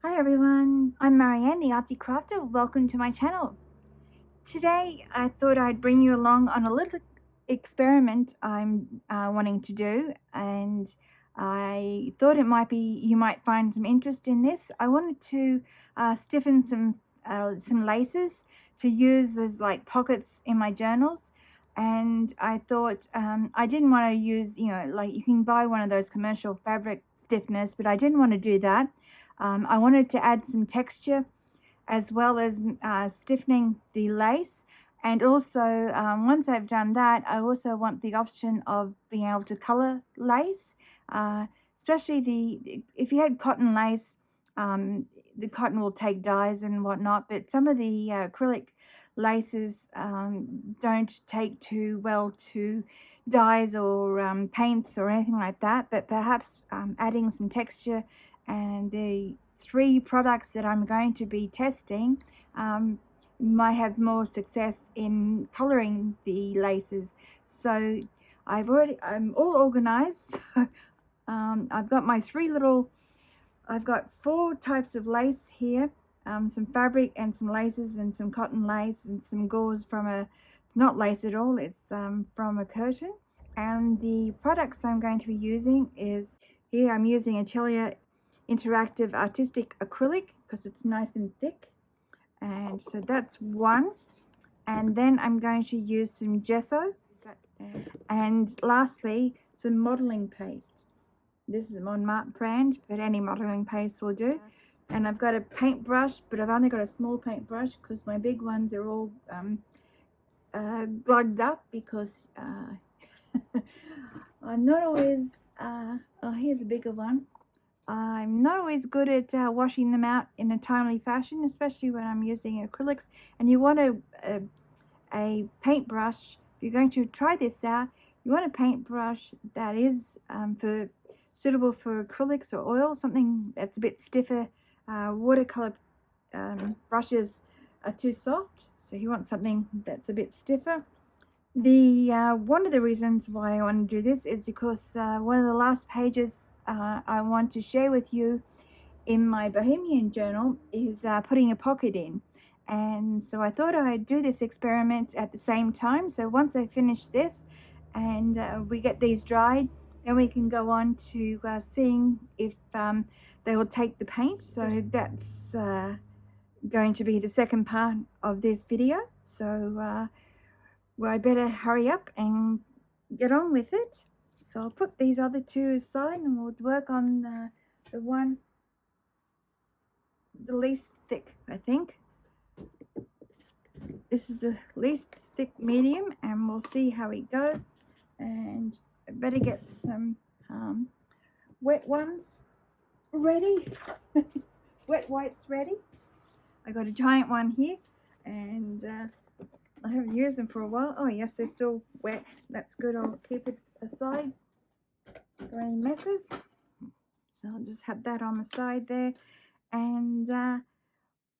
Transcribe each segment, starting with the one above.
Hi everyone, I'm Marieanne, the Artsie Crafter. Welcome to my channel. Today I thought I'd bring you along on a little experiment I'm wanting to do, and I thought you might find some interest in this. I wanted to stiffen some laces to use as like pockets in my journals, and I thought I didn't want to use, like you can buy one of those commercial fabric stiffeners, but I didn't want to do that. I wanted to add some texture as well as stiffening the lace, and also once I've done that, I also want the option of being able to color lace, especially if you had cotton lace. The cotton will take dyes and whatnot, but some of the acrylic laces don't take too well to dyes or paints or anything like that, but perhaps adding some texture, and the 3 products that I'm going to be testing might have more success in coloring the laces. So I'm all organized. I've got my I've got 4 types of lace here, some fabric and some laces and some cotton lace and some gauze from not lace at all, it's from a curtain. And the products I'm going to be using is, here I'm using Atelier Interactive Artistic Acrylic because it's nice and thick, and so that's one. And then I'm going to use some gesso, and lastly some modeling paste. This is a Montmartre brand, but any modeling paste will do. And I've got a paintbrush, but I've only got a small paintbrush because my big ones are all glugged up because I'm not always, oh, here's a bigger one. I'm not always good at washing them out in a timely fashion, especially when I'm using acrylics. And you want a paintbrush, if you're going to try this out, you want a paintbrush that is suitable for acrylics or oil, something that's a bit stiffer. Watercolor brushes are too soft, so you want something that's a bit stiffer. One of the reasons why I want to do this is because one of the last pages I want to share with you in my Bohemian journal is putting a pocket in, and so I thought I'd do this experiment at the same time. So once I finish this and we get these dried, then we can go on to seeing if they will take the paint. So that's going to be the second part of this video. So well, I better hurry up and get on with it. So I'll put these other 2 aside and we'll work on the least thick, I think. This is the least thick medium, and we'll see how we go. And I better get some wet ones ready. Wet wipes ready. I got a giant one here, and I haven't used them for a while. Oh yes, they're still wet. That's good. I'll keep it aside for any messes. So I'll just have that on the side there, and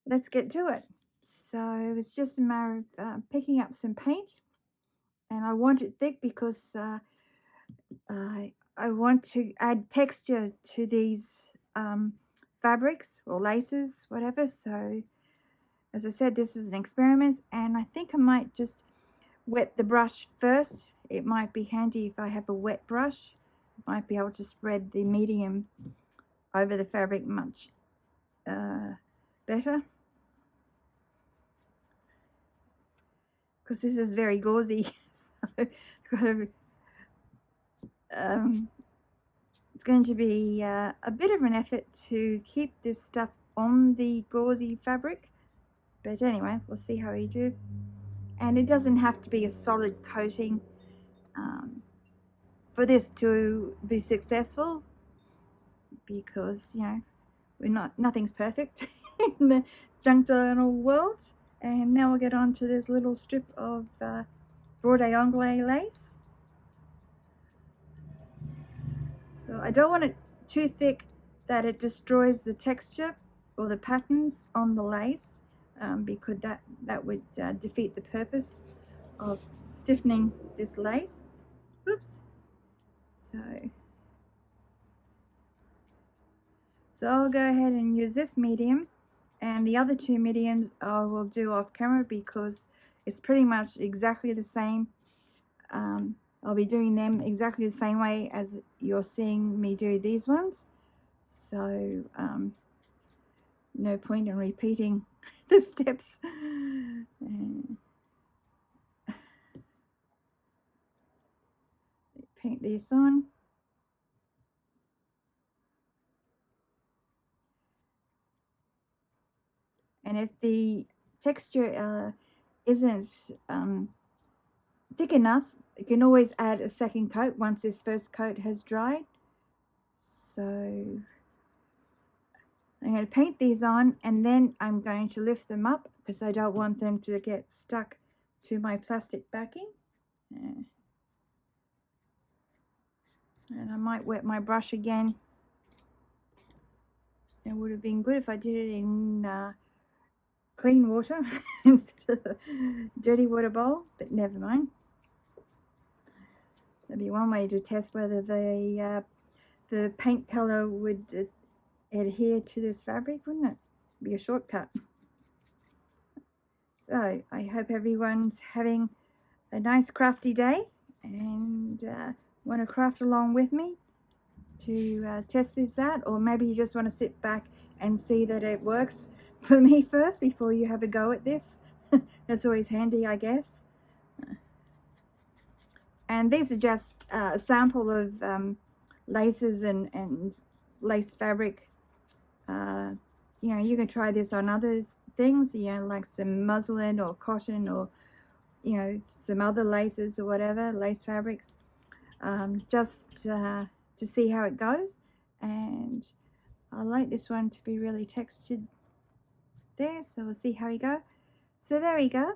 let's get to it. So it's just a matter of picking up some paint, and I want it thick because I want to add texture to these fabrics or laces, whatever. So as I said, this is an experiment, and I think I might just wet the brush first. It might be handy if I have a wet brush. I might be able to spread the medium over the fabric much better, because this is very gauzy. So it's going to be a bit of an effort to keep this stuff on the gauzy fabric, but anyway, we'll see how we do. And it doesn't have to be a solid coating for this to be successful, because nothing's perfect in the junk journal world. And now we'll get on to this little strip of broad angle lace. So I don't want it too thick that it destroys the texture or the patterns on the lace, because that would defeat the purpose of stiffening this lace. Oops. So I'll go ahead and use this medium, and the other two mediums I will do off camera because it's pretty much exactly the same. I'll be doing them exactly the same way as you're seeing me do these ones. So no point in repeating the steps. Paint this on. And if the texture isn't thick enough, you can always add a second coat once this first coat has dried. So I'm going to paint these on, and then I'm going to lift them up because I don't want them to get stuck to my plastic backing. And I might wet my brush again. It would have been good if I did it in clean water instead of dirty water bowl, but never mind. That'd be one way to test whether the paint color would adhere to this fabric, wouldn't it? Be a shortcut. So I hope everyone's having a nice crafty day and want to craft along with me to test this out, or maybe you just want to sit back and see that it works for me first before you have a go at this. That's always handy, I guess. And these are just a sample of laces and lace fabric. You know, you can try this on other things, you know, like some muslin or cotton, or you know, some other laces or whatever, lace fabrics, just to see how it goes. And I like this one to be really textured there, so we'll see how we go. So there we go.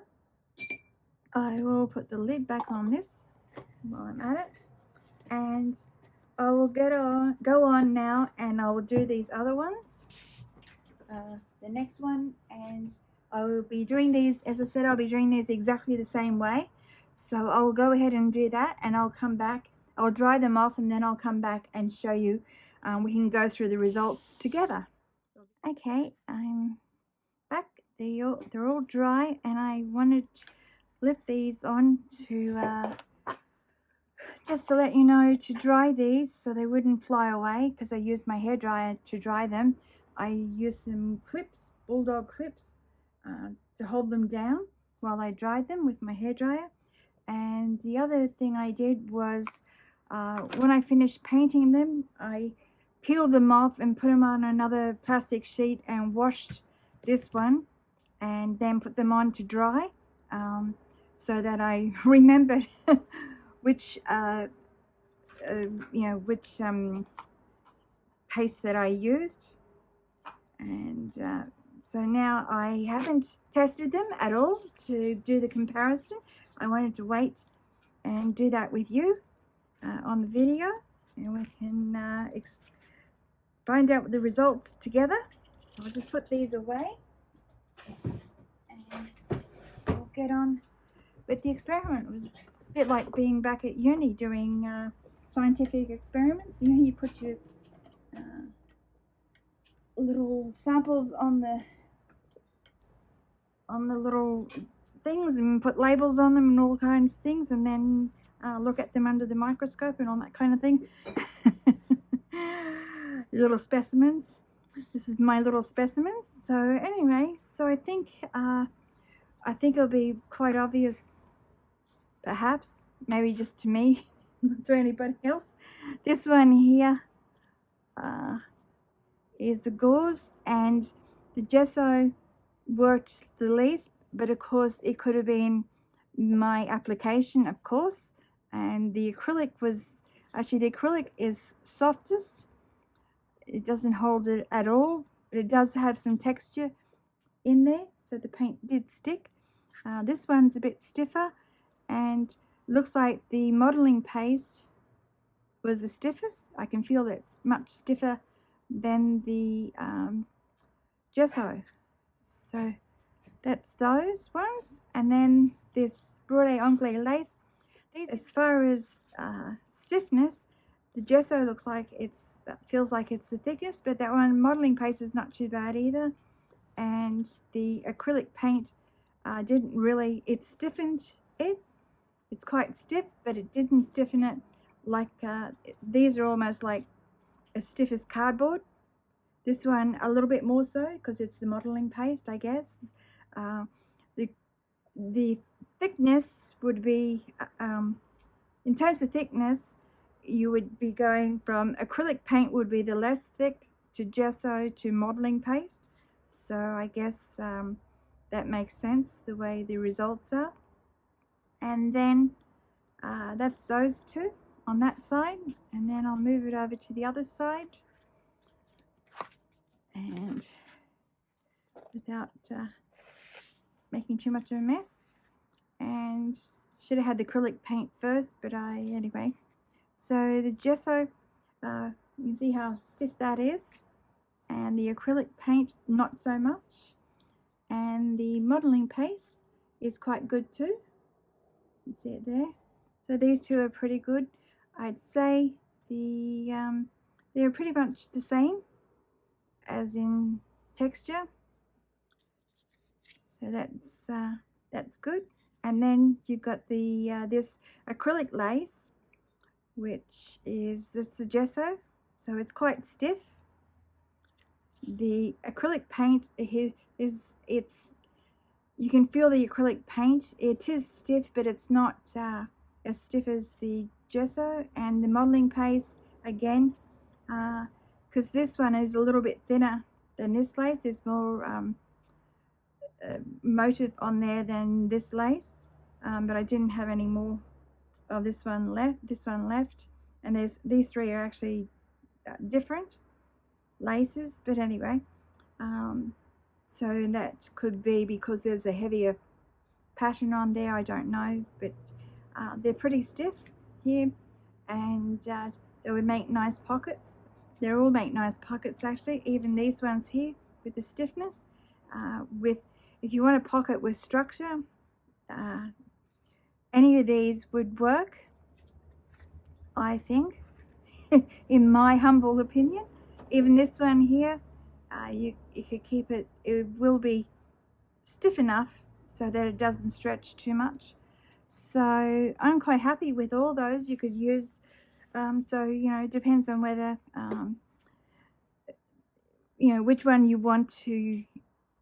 I will put the lid back on this while I'm at it, and I will go on now, and I will do these other ones, the next one, and I will be doing these, as I said, I'll be doing these exactly the same way. So I'll go ahead and do that, and I'll come back, I'll dry them off, and then I'll come back and show you. We can go through the results together. Okay, I'm back. They're all dry, and I wanted to lift these on to just to let you know to dry these so they wouldn't fly away, because I used my hairdryer to dry them. I used some clips, bulldog clips, to hold them down while I dried them with my hairdryer. And the other thing I did was when I finished painting them, I peeled them off and put them on another plastic sheet and washed this one, and then put them on to dry, so that I remembered which you know, which paste that I used. And so now I haven't tested them at all to do the comparison. I wanted to wait and do that with you on the video, and we can find out the results together. So I'll just put these away, and we'll get on with the experiment. It was a bit like being back at uni doing scientific experiments. You know, you put your little samples on the little things and put labels on them and all kinds of things, and then look at them under the microscope and all that kind of thing. Little specimens. This is my little specimens. So anyway, so I think it'll be quite obvious, perhaps, maybe just to me, not to anybody else. This one here is the gauze, and the gesso worked the least, but of course it could have been my application, of course. And the acrylic was, actually the acrylic is softest. It doesn't hold it at all, but it does have some texture in there, so the paint did stick. This one's a bit stiffer, and looks like the modeling paste was the stiffest. I can feel that it's much stiffer than the gesso. So that's those ones. And then this Brode Anglais lace. As far as stiffness, The gesso looks like feels like it's the thickest, but that one modeling paste is not too bad either. And the acrylic paint didn't really, it stiffened it. It's quite stiff, but it didn't stiffen it like, these are almost like as stiff as cardboard. This one a little bit more so because it's the modeling paste, I guess. The thickness would be, in terms of thickness, you would be going from acrylic paint would be the less thick to gesso to modeling paste. So I guess that makes sense the way the results are. And then that's those two on that side, and then I'll move it over to the other side, and without making too much of a mess. And should have had the acrylic paint first, but anyway. So the gesso, you see how stiff that is, and the acrylic paint not so much, and the modeling paste is quite good too. You see it there. So these two are pretty good. I'd say they're pretty much the same as in texture. So that's good. And then you've got the this acrylic lace, which is the gesso, so it's quite stiff. The acrylic paint here it's you can feel the acrylic paint. It is stiff, but it's not as stiff as the gesso. And the modeling paste, again, because this one is a little bit thinner than this lace. There's more motif on there than this lace, but I didn't have any more of this one left. And these three are actually different laces, but anyway, so that could be because there's a heavier pattern on there, I don't know, but they're pretty stiff here, and they would make nice pockets. They all make nice pockets actually, even these ones here with the stiffness. If you want a pocket with structure, any of these would work, I think, in my humble opinion. Even this one here, you could keep it, it will be stiff enough so that it doesn't stretch too much. So I'm quite happy with all those. You could use, so you know, it depends on whether, you know, which one you want to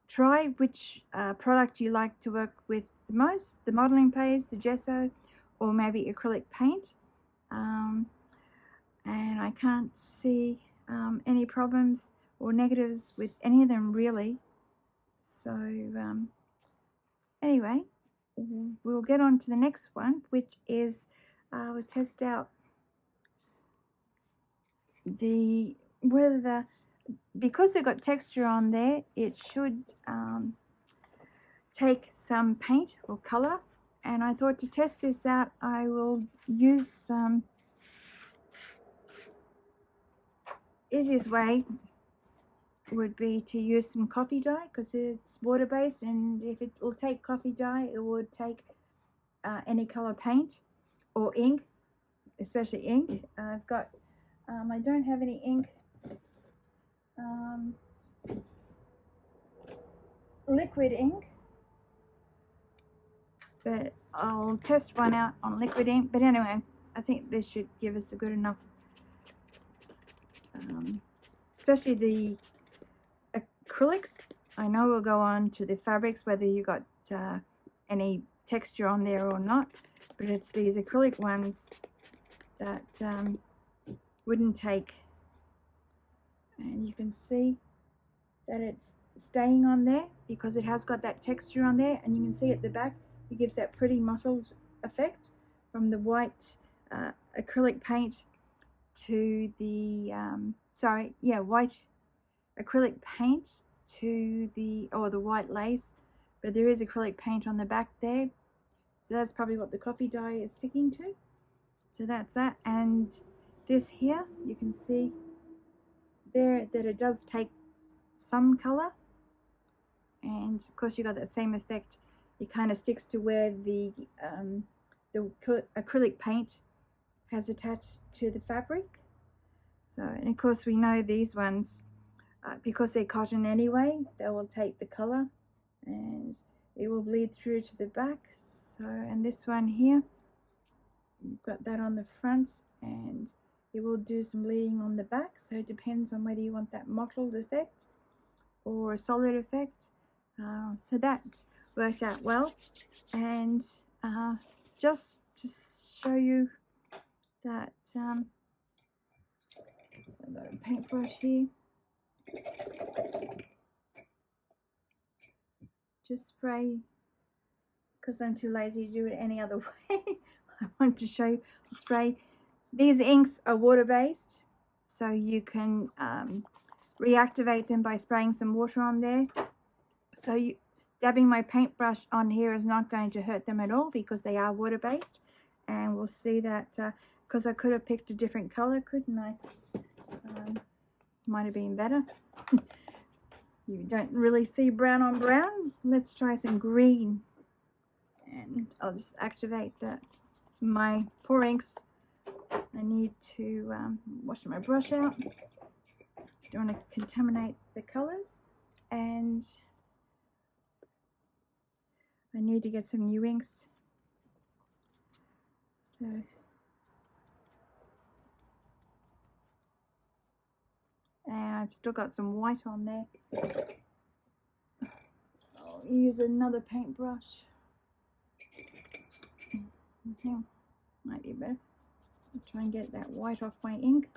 try, which product you like to work with the most, the modeling paste, the gesso, or maybe acrylic paint. And I can't see any problems or negatives with any of them really. So anyway, we'll get on to the next one, which is we'll test out because they've got texture on there, it should take some paint or color. And I thought to test this out, I will use some. Easiest way would be to use some coffee dye because it's water based, and if it will take coffee dye, it would take any color paint or ink, especially ink. I've got I don't have any ink, liquid ink, but I'll test one out on liquid ink. But anyway, I think this should give us a good enough, especially the acrylics. I know we'll go on to the fabrics, whether you got any texture on there or not, but it's these acrylic ones that wouldn't take, and you can see that it's staying on there because it has got that texture on there, and you can see at the back it gives that pretty mottled effect from the white acrylic paint to the white acrylic paint to the white lace, but there is acrylic paint on the back there, so that's probably what the coffee dye is sticking to. So that's that. And this here, you can see there that it does take some color, and of course you got that same effect. It kind of sticks to where the acrylic paint has attached to the fabric. So, and of course we know these ones, because they're cotton anyway, they will take the color and it will bleed through to the back. So, and this one here, you've got that on the front and it will do some bleeding on the back. So it depends on whether you want that mottled effect or a solid effect. So that worked out well. And just to show you that, I've got a paintbrush here. Just spray, because I'm too lazy to do it any other way. I want to show you, spray. These inks are water-based, so you can reactivate them by spraying some water on there. So dabbing my paintbrush on here is not going to hurt them at all because they are water-based. And we'll see that, because I could have picked a different color, couldn't I? Might have been better. You don't really see brown on brown. Let's try some green. And I'll just activate my pour inks. I need to wash my brush out. Don't want to contaminate the colors. And I need to get some new inks. So, and I've still got some white on there. I'll use another paintbrush. Okay, might be better. I'll try and get that white off my ink.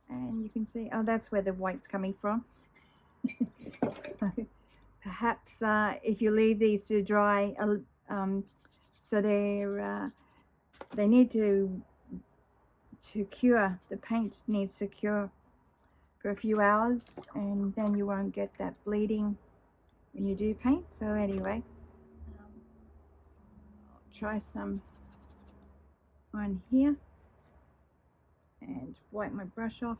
And you can see, oh, that's where the white's coming from. So perhaps if you leave these to dry, so they need to cure. The paint needs to cure for a few hours, and then you won't get that bleeding when you do paint. So anyway, I'll try some on here and wipe my brush off.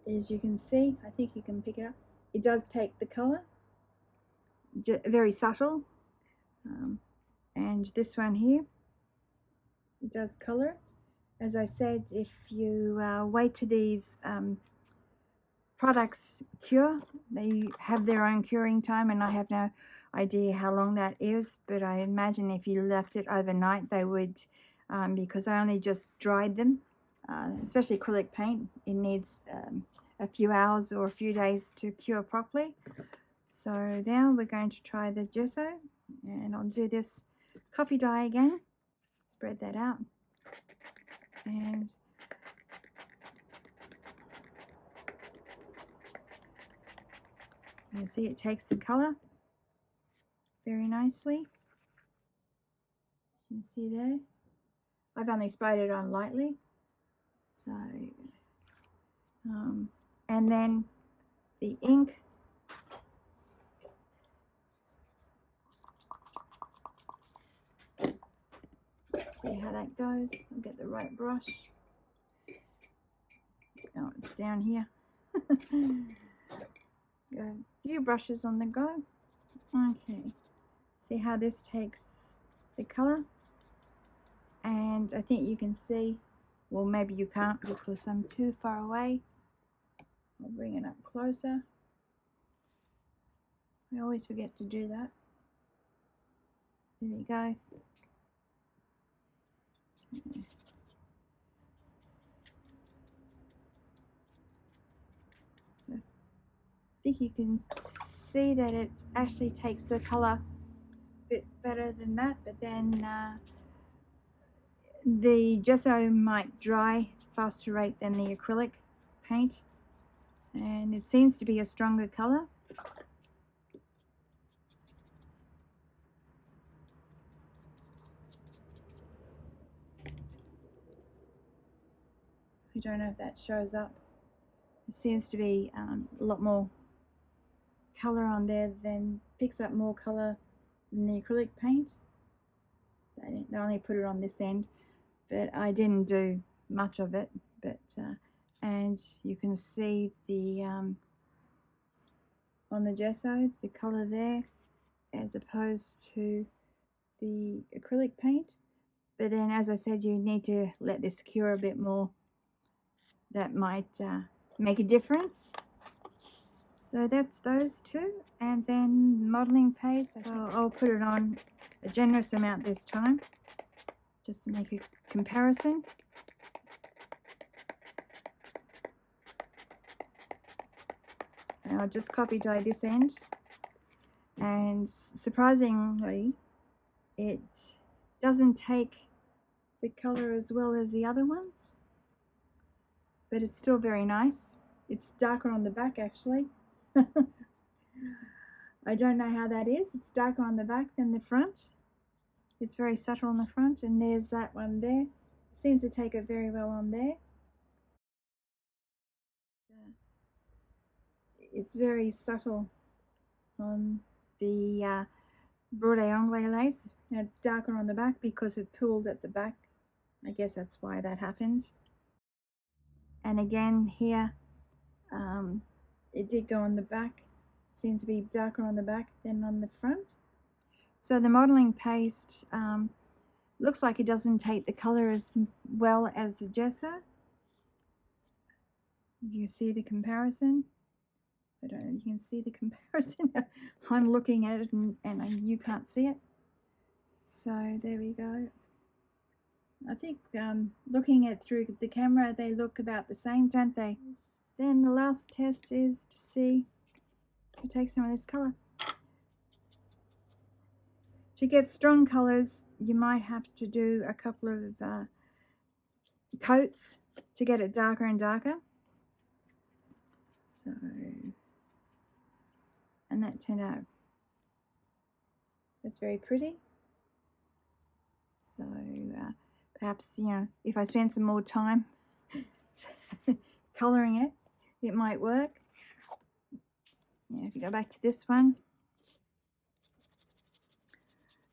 As you can see, I think you can pick it up. It does take the color, very subtle. And this one here, it does color. As I said, if you wait till these products cure, they have their own curing time, and I have no idea how long that is, but I imagine if you left it overnight they would, because I only just dried them. Especially acrylic paint, it needs a few hours or a few days to cure properly. So now we're going to try the gesso, and I'll do this coffee dye again. Spread that out, and you see it takes the color very nicely. As you can see there, I've only sprayed it on lightly. So, and then the ink, let's see how that goes. I'll get the right brush. Oh, it's down here. Go, a few brushes on the go. Okay, see how this takes the color, and I think you can see, well, maybe you can't because I'm too far away. I'll bring it up closer. I always forget to do that. There we go. I think you can see that it actually takes the color a bit better than that, but then the gesso might dry faster rate than the acrylic paint, and it seems to be a stronger color. I don't know if that shows up. It seems to be a lot more color on there, than picks up more color than the acrylic paint. They only put it on this end, but I didn't do much of it. But and you can see the on the gesso, the color there. as opposed to the acrylic paint. But then, as I said, you need to let this cure a bit more. That might make a difference. So that's those two. And then modeling paste, so I'll put it on a generous amount this time, just to make a comparison. And I'll just copy dye this end. And surprisingly, it doesn't take the color as well as the other ones, but it's still very nice. It's darker on the back actually. I don't know how that is. It's darker on the back than the front. It's very subtle on the front, and there's that one there. It seems to take it very well on there. It's very subtle on the Broad Anglais lace. Now it's darker on the back because it pulled at the back. I guess that's why that happened. And again here, it did go on the back. Seems to be darker on the back than on the front. So the modeling paste looks like it doesn't take the color as well as the gesso. You see the comparison? I don't know if you can see the comparison. I'm looking at it and you can't see it. So there we go. I think looking at through the camera, they look about the same, don't they? Then the last test is to see if you take some of this color. To get strong colors, you might have to do a couple of coats to get it darker and darker. So, and that turned out, that's very pretty. So perhaps, you know, if I spend some more time colouring it, it might work. Yeah, if you go back to this one,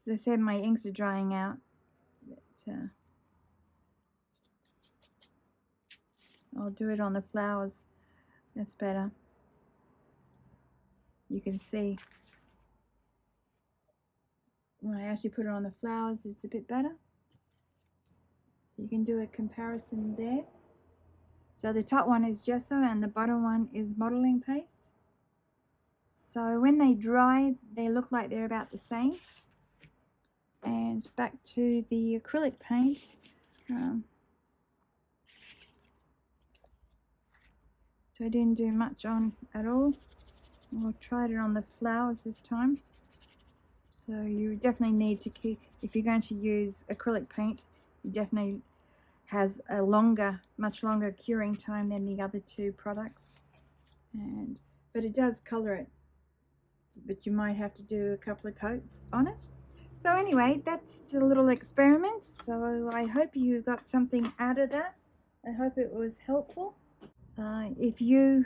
as I said, my inks are drying out, but I'll do it on the flowers. That's better. You can see when I actually put it on the flowers, it's a bit better. You can do a comparison there. So the top one is gesso and the bottom one is modeling paste. So when they dry, they look like they're about the same. And back to the acrylic paint. So I didn't do much on at all. I tried it on the flowers this time. So you definitely need to keep, if you're going to use acrylic paint, it definitely has a much longer curing time than the other two products. But it does colour it. But you might have to do a couple of coats on it. So anyway, that's a little experiment. So I hope you got something out of that. I hope it was helpful. If you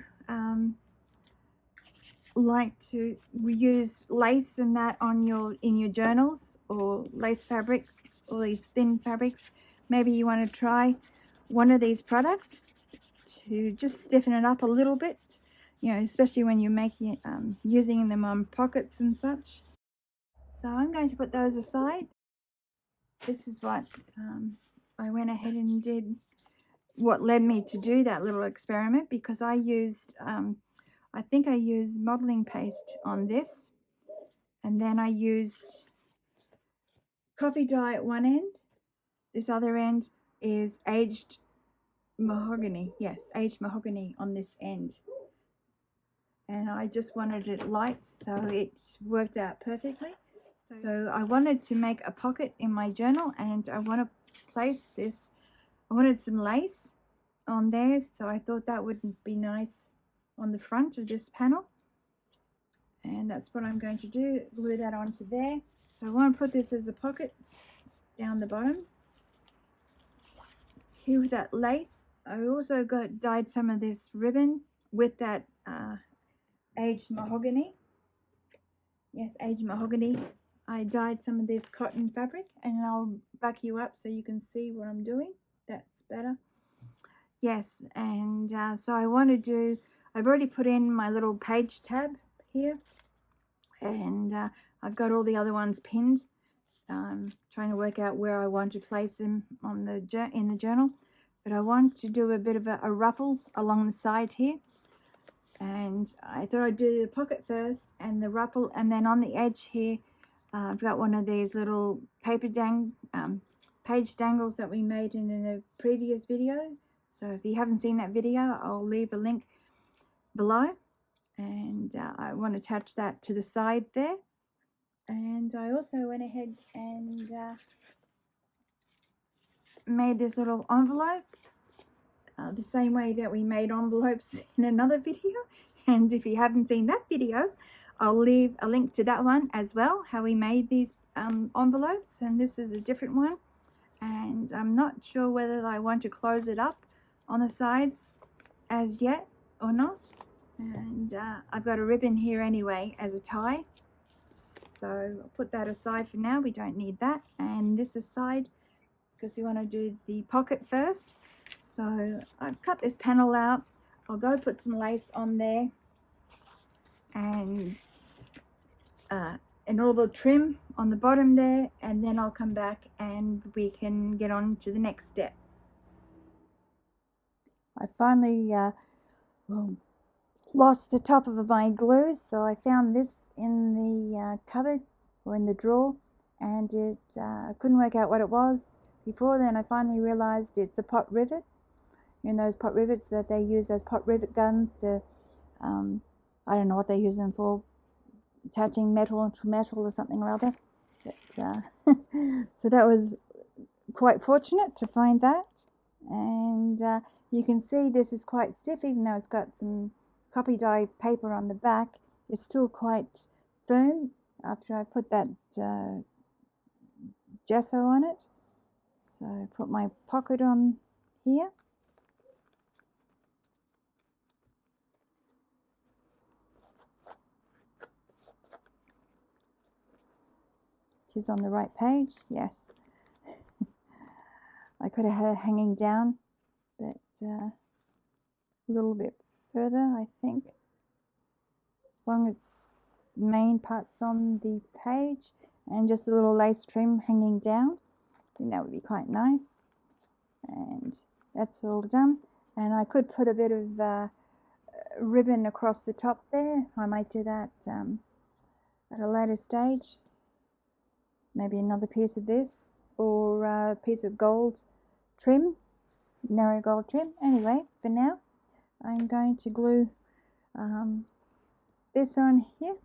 like to use lace and that on in your journals, or lace fabrics, or these thin fabrics, maybe you want to try one of these products to just stiffen it up a little bit, you know, especially when you're making using them on pockets and such. So I'm going to put those aside. This is what I went ahead and did, what led me to do that little experiment, because I used I think I used modeling paste on this, and then I used coffee dye at one end. This other end is aged mahogany. Yes, aged mahogany on this end. And I just wanted it light, so it worked out perfectly. So I wanted to make a pocket in my journal, and I want to place this, I wanted some lace on there, so I thought that would be nice on the front of this panel. And that's what I'm going to do, glue that onto there. So I want to put this as a pocket down the bottom. Here with that lace, I also dyed some of this ribbon with that aged mahogany. Yes, aged mahogany. I dyed some of this cotton fabric, and I'll back you up so you can see what I'm doing. That's better. Yes, and so I want to do, I've already put in my little page tab here, and I've got all the other ones pinned. Trying to work out where I want to place them on in the journal, but I want to do a bit of a ruffle along the side here, and I thought I'd do the pocket first and the ruffle, and then on the edge here I've got one of these little page dangles that we made in a previous video. So if you haven't seen that video, I'll leave a link below, and I want to attach that to the side there. And I also went ahead and made this little envelope the same way that we made envelopes in another video. And if you haven't seen that video, I'll leave a link to that one as well, how we made these envelopes. And this is a different one, and I'm not sure whether I want to close it up on the sides as yet or not. And I've got a ribbon here anyway as a tie, so I'll put that aside for now. We don't need that. And this aside because you want to do the pocket first. So I've cut this panel out. I'll go put some lace on there and all the trim on the bottom there, and then I'll come back and we can get on to the next step. I finally lost the top of my glue, so I found this in the cupboard or in the drawer, and I couldn't work out what it was before. Then I finally realized it's a pot rivet. You know, those pot rivets that they use, those pot rivet guns to I don't know what they use them for, attaching metal to metal or something or other. But, so that was quite fortunate to find that. And you can see this is quite stiff, even though it's got some copy dye paper on the back. It's still quite firm after I put that gesso on it. So I put my pocket on here. It is on the right page, yes. I could have had it hanging down, but a little bit further, I think. As long as the main part's on the page and just a little lace trim hanging down, I think that would be quite nice. And that's all done. And I could put a bit of ribbon across the top there. I might do that at a later stage. Maybe another piece of this, or a piece of gold trim, narrow gold trim. Anyway, for now, I'm going to glue this on here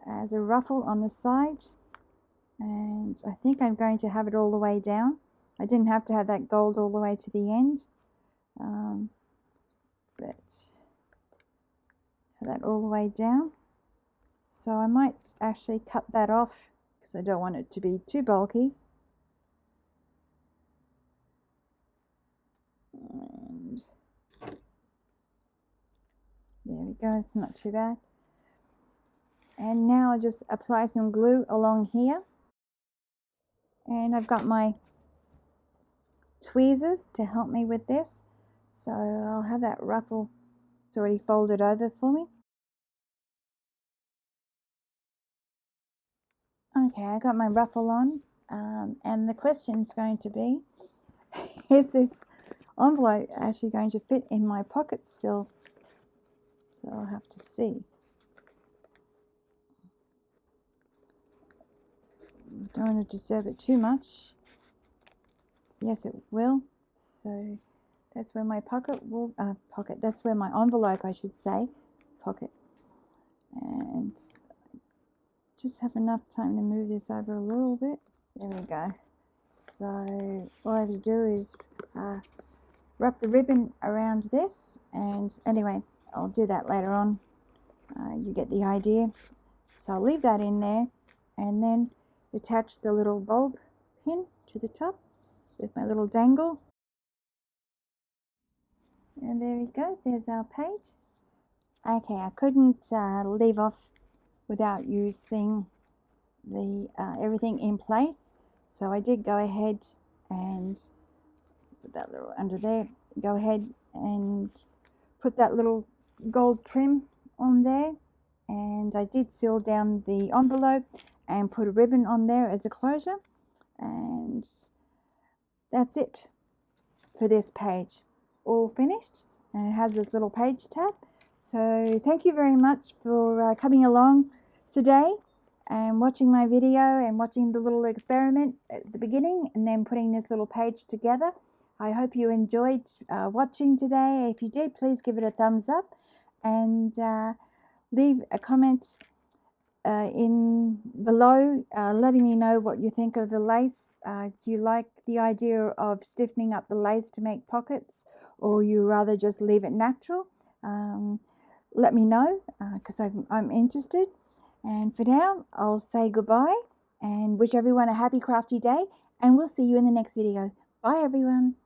as a ruffle on the side, and I think I'm going to have it all the way down. I didn't have to have that gold all the way to the end, but have that all the way down. So I might actually cut that off because I don't want it to be too bulky. And there we go, it's not too bad. And now I'll just apply some glue along here. And I've got my tweezers to help me with this. So I'll have that ruffle, it's already folded over for me. Okay, I got my ruffle on, and the question is going to be, is this envelope actually going to fit in my pocket still? So I'll have to see. Don't want to disturb it too much. Yes, it will. So that's where my that's where my envelope, I should say, pocket. And just have enough time to move this over a little bit. There we go. So all I have to do is wrap the ribbon around this, and anyway, I'll do that later on. You get the idea. So I'll leave that in there, and then attach the little bulb pin to the top with my little dangle. And there we go, there's our page. Okay, I couldn't leave off without you seeing the everything in place, so I did go ahead and put that little under there. Go ahead and put that little gold trim on there, and I did seal down the envelope and put a ribbon on there as a closure, and that's it for this page. All finished, and it has this little page tab. So thank you very much for coming along today and watching my video and watching the little experiment at the beginning and then putting this little page together. I hope you enjoyed watching today. If you did, please give it a thumbs up and leave a comment in below letting me know what you think of the lace. Do you like the idea of stiffening up the lace to make pockets, or you rather just leave it natural? Let me know because I'm interested. And for now, I'll say goodbye and wish everyone a happy crafty day, and we'll see you in the next video. Bye everyone.